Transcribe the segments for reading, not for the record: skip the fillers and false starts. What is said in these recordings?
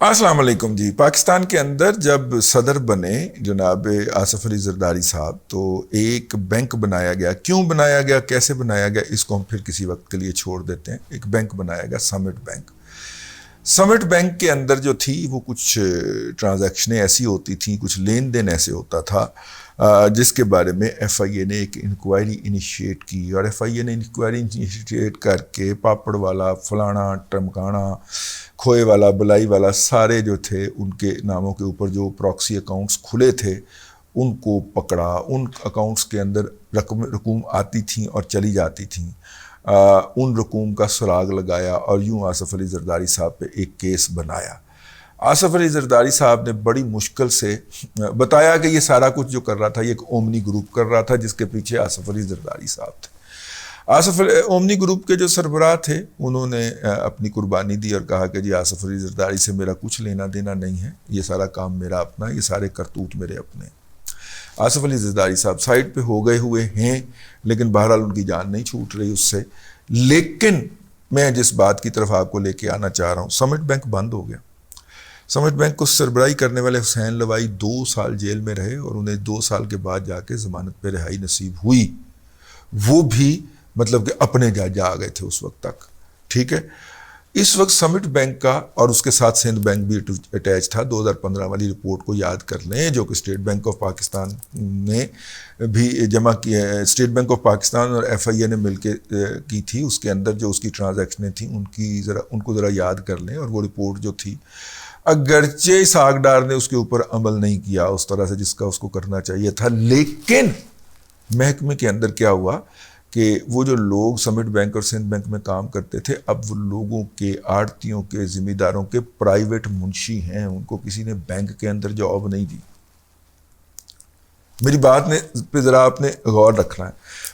السلام علیکم جی. پاکستان کے اندر جب صدر بنے جناب آصف علی زرداری صاحب تو ایک بینک بنایا گیا. کیوں بنایا گیا, کیسے بنایا گیا, اس کو ہم پھر کسی وقت کے لیے چھوڑ دیتے ہیں. ایک بینک بنایا گیا سمٹ بینک. سمٹ بینک کے اندر جو تھی وہ کچھ ٹرانزیکشنیں ایسی ہوتی تھیں, کچھ لین دین ایسے ہوتا تھا جس کے بارے میں ایف آئی اے نے ایک انکوائری انیشیٹ کی. اور ایف آئی اے نے انکوائری انیشیٹ کر کے پاپڑ والا, فلانا, ٹمکانا, کھوئے والا, بلائی والا, سارے جو تھے ان کے ناموں کے اوپر جو پراکسی اکاؤنٹس کھلے تھے ان کو پکڑا. ان اکاؤنٹس کے اندر رقوم آتی تھیں اور چلی جاتی تھیں. ان رقوم کا سراغ لگایا اور یوں آصف علی زرداری صاحب پہ ایک کیس بنایا. آصف علی زرداری صاحب نے بڑی مشکل سے بتایا کہ یہ سارا کچھ جو کر رہا تھا یہ ایک اومنی گروپ کر رہا تھا جس کے پیچھے آصف علی زرداری صاحب تھے. اومنی گروپ کے جو سربراہ تھے انہوں نے اپنی قربانی دی اور کہا کہ جی آصف علی زرداری سے میرا کچھ لینا دینا نہیں ہے, یہ سارا کام میرا اپنا, یہ سارے کرتوت میرے اپنے. آصف علی زرداری صاحب سائٹ پہ ہو گئے ہوئے ہیں لیکن بہرحال ان کی جان نہیں چھوٹ رہی اس سے. لیکن میں جس بات کی طرف آپ کو لے کے آنا چاہ رہا ہوں, سمٹ بینک بند ہو گیا. سمٹ بینک کو سربراہی کرنے والے حسین لوائی 2 سال جیل میں رہے اور انہیں 2 سال کے بعد جا کے ضمانت پہ رہائی نصیب ہوئی. وہ بھی مطلب کہ اپنے جا آ گئے تھے اس وقت تک. ٹھیک ہے, اس وقت سمٹ بینک کا اور اس کے ساتھ سندھ بینک بھی اٹیچ تھا. 2015 والی رپورٹ کو یاد کر لیں جو کہ اسٹیٹ بینک آف پاکستان نے بھی جمع کی ہے. اسٹیٹ بینک آف پاکستان اور ایف آئی اے نے مل کے کی تھی. اس کے اندر جو اس کی ٹرانزیکشنیں تھیں ان کو ذرا یاد کر لیں. اور وہ رپورٹ جو تھی اگرچہ اسحاق ڈار نے اس کے اوپر عمل نہیں کیا اس طرح سے جس کا اس کو کرنا چاہیے تھا, لیکن محکمے کے اندر کیا ہوا کہ وہ جو لوگ سمٹ بینک اور سندھ بینک میں کام کرتے تھے اب وہ لوگوں کے, آڑتیوں کے, ذمہ داروں کے پرائیویٹ منشی ہیں. ان کو کسی نے بینک کے اندر جاب نہیں دی. میری بات پہ ذرا آپ نے غور رکھنا ہے.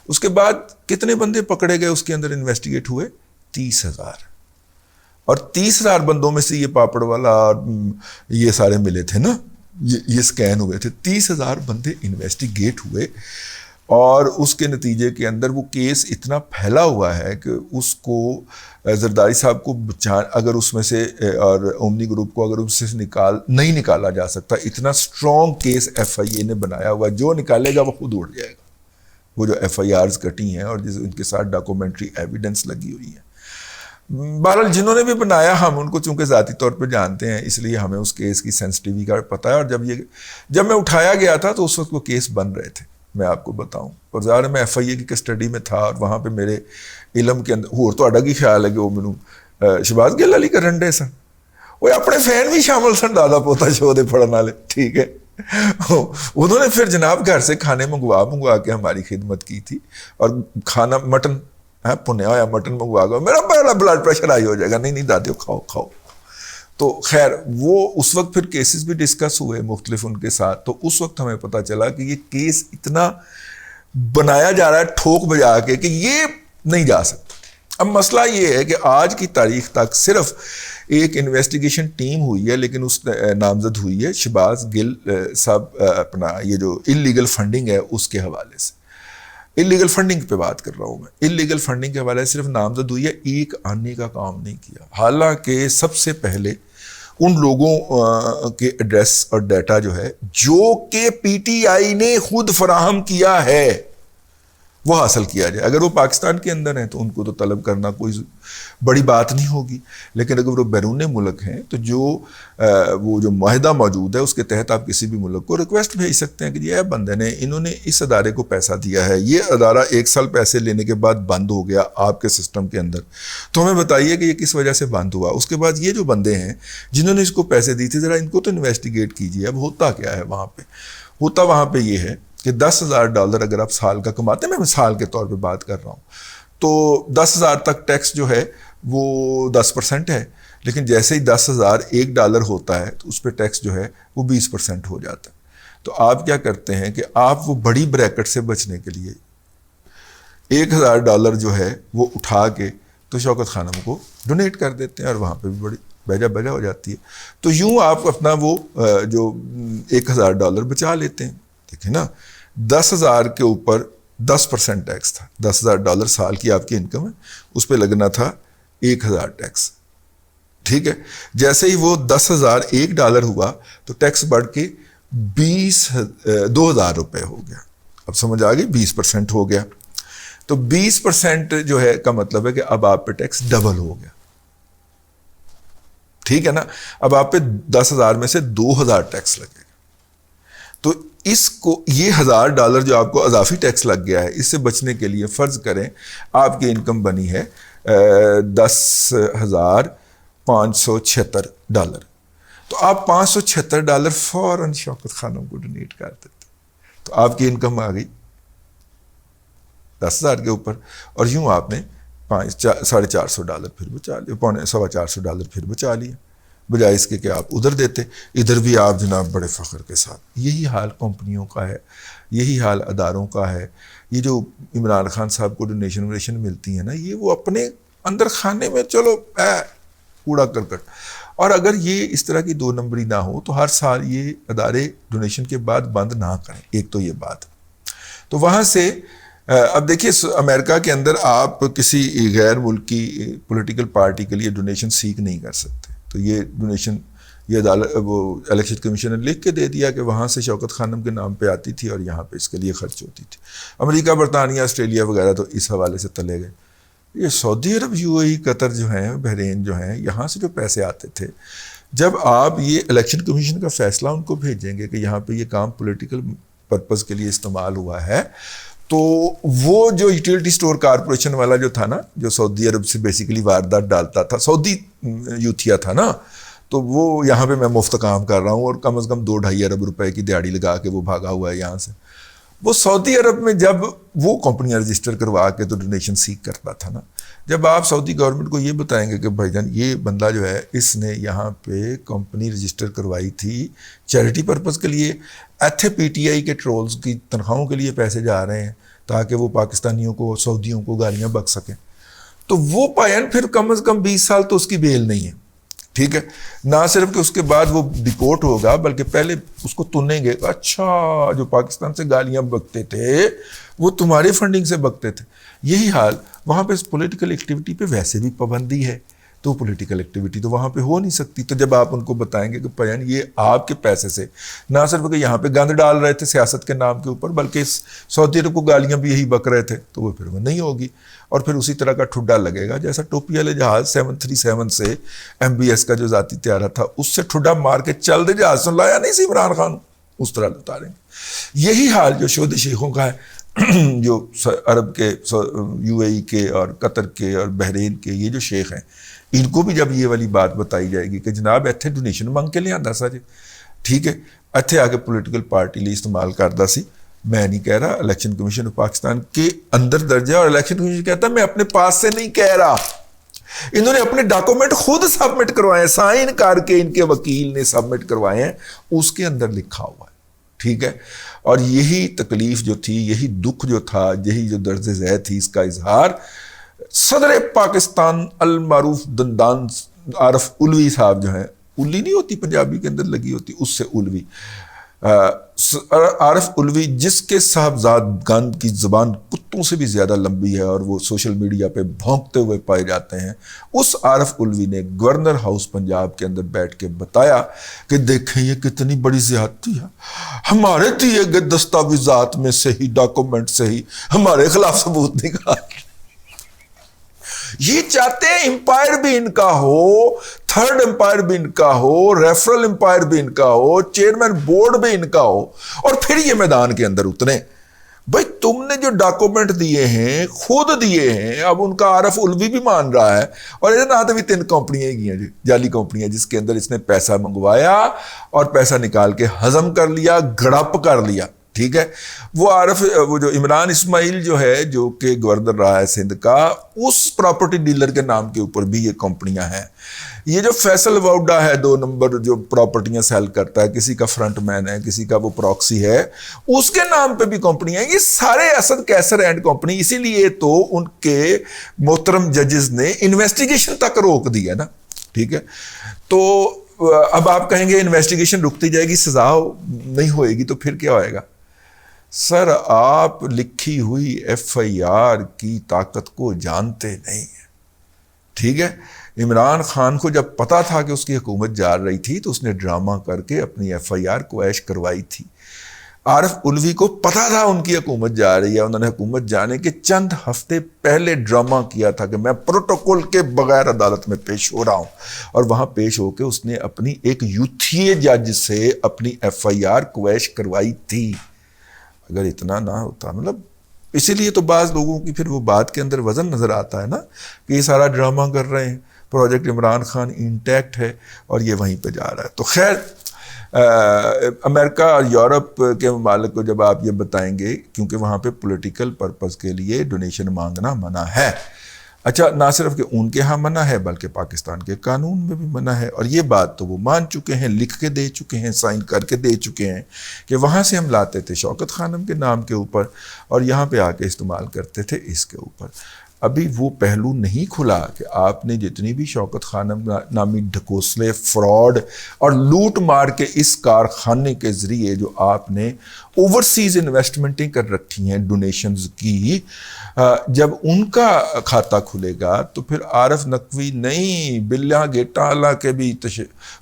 اس کے بعد کتنے بندے پکڑے گئے اس کے اندر انویسٹیگیٹ ہوئے؟ 30,000. اور 30,000 بندوں میں سے یہ پاپڑ والا اور یہ سارے ملے تھے نا, یہ سکین ہوئے تھے. 30,000 بندے انویسٹیگیٹ ہوئے اور اس کے نتیجے کے اندر وہ کیس اتنا پھیلا ہوا ہے کہ اس کو زرداری صاحب کو اگر اس میں سے اور اومنی گروپ کو اگر اس سے نہیں نکالا جا سکتا, اتنا سٹرونگ کیس ایف آئی اے نے بنایا ہوا, جو نکالے گا وہ خود اڑ جائے گا. وہ جو ایف آئی آرز کٹی ہیں اور ان کے ساتھ ڈاکومنٹری ایویڈنس لگی ہوئی ہے. بہرحال جنہوں نے بھی بنایا ہم ان کو چونکہ ذاتی طور پہ جانتے ہیں اس لیے ہمیں اس کیس کی سینسٹیوٹی کا پتہ ہے. اور جب میں اٹھایا گیا تھا تو اس وقت وہ کیس بن رہے تھے, میں آپ کو بتاؤں. اور ظاہر میں ایف آئی اے کی کسٹڈی میں تھا اور وہاں پہ میرے علم کے اندر ہور تو اڈا کی خیال ہے کہ وہ مینوں شہباز گل علی کرن ڈے سن, وہ اپنے فین بھی شامل سن, دادا پوتا شو دے پڑھن والے. ٹھیک ہے, انہوں نے پھر جناب گھر سے کھانے منگوا کے ہماری خدمت کی تھی. اور کھانا مٹن پنیا ہوا مٹن منگوا گیا, میرا پہلا بلڈ پریشر ہائی ہو جائے گا. نہیں دادیو کھاؤ. تو خیر وہ اس وقت پھر کیسز بھی ڈسکس ہوئے مختلف ان کے ساتھ. تو اس وقت ہمیں پتہ چلا کہ یہ کیس اتنا بنایا جا رہا ہے ٹھوک بجا کے کہ یہ نہیں جا سکتا. اب مسئلہ یہ ہے کہ آج کی تاریخ تک صرف ایک انویسٹیگیشن ٹیم ہوئی ہے لیکن اس نامزد ہوئی ہے شہباز گل صاحب اپنا یہ جو انلیگل فنڈنگ ہے اس کے حوالے سے. انلیگل فنڈنگ پہ بات کر رہا ہوں میں. انلیگل فنڈنگ کے حوالے سے صرف نامزد ہوئی ہے, ایک آنے کا کام نہیں کیا. حالانکہ سب سے پہلے ان لوگوں کے ایڈریس اور ڈیٹا جو ہے جو کہ پی ٹی آئی نے خود فراہم کیا ہے وہ حاصل کیا جائے. اگر وہ پاکستان کے اندر ہیں تو ان کو تو طلب کرنا کوئی بڑی بات نہیں ہوگی, لیکن اگر وہ بیرون ملک ہیں تو وہ جو معاہدہ موجود ہے اس کے تحت آپ کسی بھی ملک کو ریکویسٹ بھیج سکتے ہیں کہ یہ بندے نے انہوں نے اس ادارے کو پیسہ دیا ہے, یہ ادارہ 1 سال پیسے لینے کے بعد بند ہو گیا آپ کے سسٹم کے اندر, تو ہمیں بتائیے کہ یہ کس وجہ سے بند ہوا. اس کے بعد یہ جو بندے ہیں جنہوں نے اس کو پیسے دی تھے ذرا ان کو تو انویسٹیگیٹ کیجیے. اب ہوتا کیا ہے وہاں پہ؟ ہوتا وہاں پہ یہ ہے کہ $10,000 اگر آپ سال کا کماتے ہیں, میں مثال کے طور پہ بات کر رہا ہوں, تو 10,000 تک ٹیکس جو ہے وہ 10% ہے. لیکن جیسے ہی $10,000 $1 ہوتا ہے تو اس پہ ٹیکس جو ہے وہ 20% ہو جاتا ہے. تو آپ کیا کرتے ہیں کہ آپ وہ بڑی بریکٹ سے بچنے کے لیے $1,000 جو ہے وہ اٹھا کے تو شوکت خانم کو ڈونیٹ کر دیتے ہیں اور وہاں پہ بھی بڑی بیجا ہو جاتی ہے. تو یوں آپ اپنا وہ جو $1,000 بچا لیتے ہیں. دیکھیں نا, 10,000 کے اوپر 10% ٹیکس تھا. $10,000 سال کی آپ کی انکم ہے, اس پہ لگنا تھا 1,000 ٹیکس. ٹھیک ہے. جیسے ہی وہ 10,000 $1 ہوا تو ٹیکس بڑھ کے 2,000 روپے ہو گیا. اب سمجھ آ گئی, 20% ہو گیا. تو 20% جو ہے کا مطلب ہے کہ اب آپ پہ ٹیکس ڈبل ہو گیا. ٹھیک ہے نا. اب آپ پہ 10,000 میں سے 2,000 ٹیکس لگے گا. تو اس کو یہ $1,000 جو آپ کو اضافی ٹیکس لگ گیا ہے, اس سے بچنے کے لیے فرض کریں آپ کی انکم بنی ہے $10,576. تو آپ $576 فوراً شوکت خانم کو ڈونیٹ کر دیتے, تو آپ کی انکم آ گئی 10,000 کے اوپر. اور یوں آپ نے $450 پھر بچا لیا, $450 پھر بچا لیا, بجائے اس کے کہ آپ ادھر دیتے. ادھر بھی آپ جناب بڑے فخر کے ساتھ. یہی حال کمپنیوں کا ہے, یہی حال اداروں کا ہے. یہ جو عمران خان صاحب کو ڈونیشن ملتی ہیں نا, یہ وہ اپنے اندر خانے میں چلو کوڑا کرکٹ. اور اگر یہ اس طرح کی 2 نمبری نہ ہو تو ہر سال یہ ادارے ڈونیشن کے بعد بند نہ کریں. ایک تو یہ بات. تو وہاں سے اب دیکھیے امریکہ کے اندر آپ کسی غیر ملکی پولیٹیکل پارٹی کے لیے ڈونیشن سیک نہیں کر سکتے. تو یہ ڈونیشن یہ وہ الیکشن کمیشن نے لکھ کے دے دیا کہ وہاں سے شوکت خانم کے نام پہ آتی تھی اور یہاں پہ اس کے لیے خرچ ہوتی تھی. امریکہ, برطانیہ, آسٹریلیا وغیرہ تو اس حوالے سے تلے گئے. یہ سعودی عرب, UAE, قطر جو ہیں, بحرین جو ہیں, یہاں سے جو پیسے آتے تھے, جب آپ یہ الیکشن کمیشن کا فیصلہ ان کو بھیجیں گے کہ یہاں پہ یہ کام پولیٹیکل پرپز کے لیے استعمال ہوا ہے, تو وہ جو یوٹیلٹی سٹور کارپوریشن والا جو تھا نا, جو سعودی عرب سے بیسیکلی واردات ڈالتا تھا, سعودی یوتھیا تھا نا, تو وہ یہاں پہ میں مفت کام کر رہا ہوں اور کم از کم 2-2.5 ارب روپے کی دیہڑی لگا کے وہ بھاگا ہوا ہے یہاں سے. وہ سعودی عرب میں جب وہ کمپنیاں رجسٹر کروا کے تو ڈونیشن سیک کرتا تھا نا, جب آپ سعودی گورنمنٹ کو یہ بتائیں گے کہ بھائی جان یہ بندہ جو ہے اس نے یہاں پہ کمپنی رجسٹر کروائی تھی چیریٹی پرپز کے لیے, ایتھے PTI کے ٹرولز کی تنخواہوں کے لیے پیسے جا رہے ہیں تاکہ وہ پاکستانیوں کو, سعودیوں کو گالیاں بک سکیں, تو وہ پائن پھر کم از کم 20 سال تو اس کی بیل نہیں ہے. ٹھیک ہے. نہ صرف کہ اس کے بعد وہ ڈیپورٹ ہوگا, بلکہ پہلے اس کو تنیں گے, اچھا جو پاکستان سے گالیاں بکتے تھے وہ تمہاری فنڈنگ سے بکتے تھے. یہی حال وہاں پہ پولیٹیکل ایکٹیویٹی پہ ویسے بھی پابندی ہے, تو پولیٹیکل ایکٹیویٹی تو وہاں پہ ہو نہیں سکتی. تو جب آپ ان کو بتائیں گے کہ پین یہ آپ کے پیسے سے نہ صرف کہ یہاں پہ گند ڈال رہے تھے سیاست کے نام کے اوپر, بلکہ سعودی عرب کو گالیاں بھی یہی بک رہے تھے, تو وہ پھر وہ نہیں ہوگی. اور پھر اسی طرح کا ٹھڈا لگے گا جیسا ٹوپی والے جہاز 737 سے MBS کا جو ذاتی طیارہ تھا اس سے ٹھڈا مار کے چل دے جہاز سن لایا نہیں سی عمران خان, اس طرح اتاریں گے. یہی حال جو شہود شیخوں کا ہے, جو عرب کے, UAE کے اور قطر کے اور بحرین کے یہ جو شیخ ہیں, ان کو بھی جب یہ والی بات بتائی جائے گی کہ جناب ایتھے ڈونیشن مانگ کے لے آندا سا جی, ٹھیک ہے, ایتھے آ کے پولیٹیکل پارٹی لیے استعمال کردا سی. میں نہیں کہہ رہا, الیکشن کمیشن آف پاکستان کے اندر درجہ, اور الیکشن کمیشن کہتا ہے میں اپنے پاس سے نہیں کہہ رہا, انہوں نے اپنے ڈاکومنٹ خود سبمٹ کروائے ہیں, سائن کر کے ان کے وکیل نے سبمٹ کروائے ہیں, اس کے اندر لکھا ہوا ہے. ٹھیک ہے. اور یہی تکلیف جو تھی, یہی دکھ جو تھا, یہی جو درد ذہ تھی, اس کا اظہار صدر پاکستان المعروف دندان عارف الوی صاحب جو ہیں, الوی نہیں ہوتی پنجابی کے اندر لگی ہوتی, اس سے الوی, عارف الوی جس کے صاحبزادگان کی زبان کتوں سے بھی زیادہ لمبی ہے اور وہ سوشل میڈیا پہ بھونکتے ہوئے پائے جاتے ہیں, اس عارف الوی نے گورنر ہاؤس پنجاب کے اندر بیٹھ کے بتایا کہ دیکھیں یہ کتنی بڑی زیادتی ہے, ہمارے دیے گئے دستاویزات میں سے ہی, ڈاکومنٹ سے ہی ہمارے خلاف ثبوت نکال. یہ چاہتے ہیں امپائر بھی ان کا ہو, تھرڈ امپائر بھی ان کا ہو, ریفرل امپائر بھی ان کا ہو, چیئرمین بورڈ بھی ان کا ہو, اور پھر یہ میدان کے اندر اترے. بھائی تم نے جو ڈاکومنٹ دیے ہیں خود دیے ہیں, اب ان کا عارف الوی بھی مان رہا ہے, اور ادھر نہ تو بھی 3 کمپنیاں ہی ہیں جعلی کمپنیاں, جس کے اندر اس نے پیسہ منگوایا اور پیسہ نکال کے ہضم کر لیا, گڑپ کر لیا. ٹھیک ہے. وہ جو عمران اسماعیل جو ہے, جو کہ گورنر رہا ہے سندھ کا, اس پراپرٹی ڈیلر کے نام کے اوپر بھی یہ کمپنیاں ہیں. یہ جو فیصل واؤڈا ہے 2 نمبر جو پراپرٹیاں سیل کرتا ہے, کسی کا فرنٹ مین ہے, کسی کا وہ پراکسی ہے, اس کے نام پہ بھی کمپنیاں ہیں. یہ سارے اسد کیسر اینڈ کمپنی, اسی لیے تو ان کے محترم ججز نے انویسٹیگیشن تک روک دی ہے نا. ٹھیک ہے. تو اب آپ کہیں گے انویسٹیگیشن رکتی جائے گی, سزا نہیں ہوئے گی, تو پھر کیا ہوئے گا؟ سر آپ لکھی ہوئی FIR کی طاقت کو جانتے نہیں ہیں. ٹھیک ہے. عمران خان کو جب پتا تھا کہ اس کی حکومت جا رہی تھی تو اس نے ڈرامہ کر کے اپنی ایف آئی آر کو ایش کروائی تھی. عارف الوی کو پتا تھا ان کی حکومت جا رہی ہے, انہوں نے حکومت جانے کے چند ہفتے پہلے ڈرامہ کیا تھا کہ میں پروٹوکول کے بغیر عدالت میں پیش ہو رہا ہوں, اور وہاں پیش ہو کے اس نے اپنی ایک یوتھیے جج سے اپنی ایف آئی آر کو ایش کروائی تھی. اگر اتنا نہ ہوتا, مطلب اسی لیے تو بعض لوگوں کی پھر وہ بات کے اندر وزن نظر آتا ہے نا کہ یہ سارا ڈرامہ کر رہے ہیں, پروجیکٹ عمران خان انٹیکٹ ہے اور یہ وہیں پہ جا رہا ہے. تو خیر امریکہ اور یورپ کے ممالک کو جب آپ یہ بتائیں گے, کیونکہ وہاں پہ پولیٹیکل پرپز کے لیے ڈونیشن مانگنا منع ہے. اچھا, نہ صرف کہ ان کے ہاں منع ہے بلکہ پاکستان کے قانون میں بھی منع ہے, اور یہ بات تو وہ مان چکے ہیں, لکھ کے دے چکے ہیں, سائن کر کے دے چکے ہیں کہ وہاں سے ہم لاتے تھے شوکت خانم کے نام کے اوپر اور یہاں پہ آ کے استعمال کرتے تھے اس کے اوپر. ابھی وہ پہلو نہیں کھلا کہ آپ نے جتنی بھی شوکت خانم نامی ڈھکوسلے, فراڈ اور لوٹ مار کے اس کارخانے کے ذریعے جو آپ نے اوورسیز انویسٹمنٹیں کر رکھی ہیں ڈونیشنز کی, جب ان کا کھاتا کھلے گا تو پھر عارف نقوی نہیں بلیاں گیٹالا کے بھی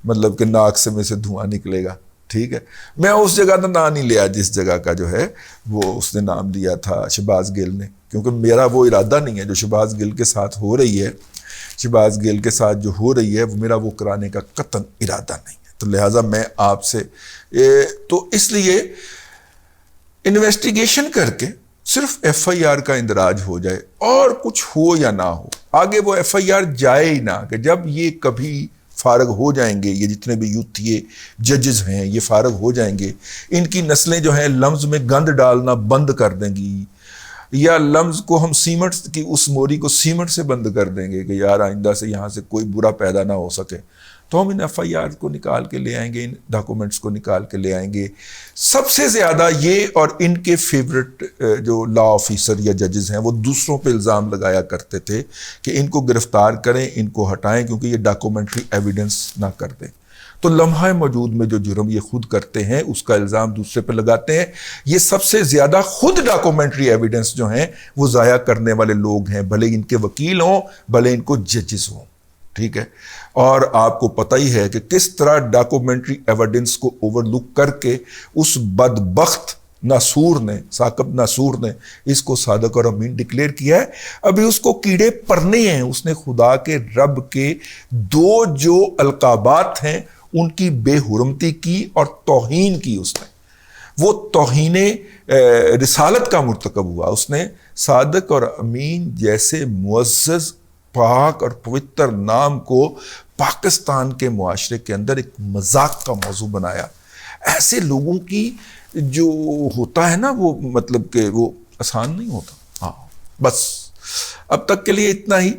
مطلب کہ ناک سے میں سے دھواں نکلے گا. ٹھیک ہے, میں اس جگہ کا نام نہیں لیا جس جگہ کا جو ہے وہ اس نے نام دیا تھا شہباز گل نے, کیونکہ میرا وہ ارادہ نہیں ہے جو شہباز گل کے ساتھ ہو رہی ہے. شہباز گل کے ساتھ جو ہو رہی ہے وہ میرا وہ کرانے کا قطعاً ارادہ نہیں ہے. تو لہٰذا میں آپ سے تو اس لیے انویسٹیگیشن کر کے صرف ایف آئی آر کا اندراج ہو جائے اور کچھ ہو یا نہ ہو, آگے وہ ایف آئی آر جائے ہی نہ, کہ جب یہ کبھی فارغ ہو جائیں گے, یہ جتنے بھی یوتھیے ججز ہیں یہ فارغ ہو جائیں گے, ان کی نسلیں جو ہیں لمز میں گند ڈالنا بند کر دیں گی, یا لمز کو ہم سیمنٹ کی اس موری کو سیمنٹ سے بند کر دیں گے کہ یار آئندہ سے یہاں سے کوئی برا پیدا نہ ہو سکے, تو ہم ان ایف آئی آر کو نکال کے لے آئیں گے, ان ڈاکومنٹس کو نکال کے لے آئیں گے. سب سے زیادہ یہ اور ان کے فیورٹ جو لا آفیسر یا ججز ہیں وہ دوسروں پہ الزام لگایا کرتے تھے کہ ان کو گرفتار کریں, ان کو ہٹائیں کیونکہ یہ ڈاکومنٹری ایویڈنس نہ کر دیں. تو لمحہ موجود میں جو جرم یہ خود کرتے ہیں اس کا الزام دوسرے پہ لگاتے ہیں. یہ سب سے زیادہ خود ڈاکومنٹری ایویڈنس جو ہیں وہ ضائع کرنے والے لوگ ہیں, بھلے ان کے وکیل ہوں بھلے ان کو ججز ہوں. ٹھیک ہے, اور آپ کو پتہ ہی ہے کہ کس طرح ڈاکومنٹری ایویڈنس کو اوور لک کر کے اس بدبخت ناصور نے, ثاقب ناصور نے اس کو صادق اور امین ڈکلیئر کیا ہے. ابھی اس کو کیڑے پرنے ہیں, اس نے خدا کے رب کے دو جو القابات ہیں ان کی بے حرمتی کی اور توہین کی. اس نے وہ توہین رسالت کا مرتکب ہوا. اس نے صادق اور امین جیسے معزز پاک اور پوتر نام کو پاکستان کے معاشرے کے اندر ایک مذاق کا موضوع بنایا. ایسے لوگوں کی جو ہوتا ہے نا وہ مطلب کہ وہ آسان نہیں ہوتا. ہاں بس اب تک کے لیے اتنا ہی.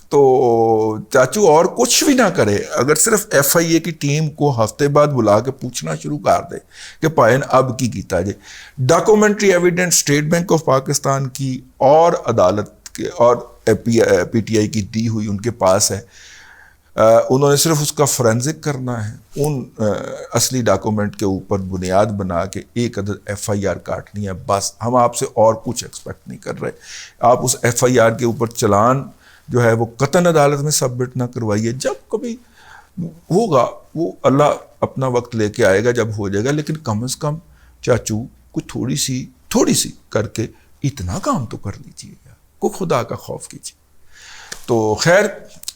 تو چاچو اور کچھ بھی نہ کرے, اگر صرف ایف آئی اے کی ٹیم کو ہفتے بعد بلا کے پوچھنا شروع کر دے کہ پائن اب کی کیتا جائے. Documentary evidence state bank of Pakistan کی اور عدالت کے اور پی ٹی آئی کی دی ہوئی ان کے پاس ہے, انہوں نے صرف اس کا فورینزک کرنا ہے, ان اصلی ڈاکومنٹ کے اوپر بنیاد بنا کے ایک عدد ایف آئی آر کاٹنی ہے بس. ہم آپ سے اور کچھ ایکسپیکٹ نہیں کر رہے. آپ اس ایف آئی آر کے اوپر چلان جو ہے وہ قطعاً عدالت میں سبمٹ نہ کروائیے. جب کبھی ہوگا وہ اللہ اپنا وقت لے کے آئے گا جب ہو جائے گا, لیکن کم از کم چاچو کچھ تھوڑی سی کر کے اتنا کام تو کر لیجیے گا, کو خدا کا خوف کیجیے. تو خیر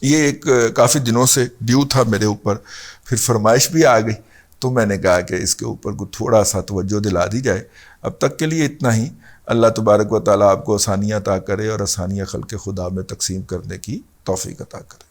یہ ایک کافی دنوں سے ڈیو تھا میرے اوپر, پھر فرمائش بھی آ گئی تو میں نے کہا کہ اس کے اوپر کو تھوڑا سا توجہ دلا دی جائے. اب تک کے لیے اتنا ہی. اللہ تبارک و تعالیٰ آپ کو آسانیاں عطا کرے اور آسانیاں خلق خدا میں تقسیم کرنے کی توفیق عطا کرے.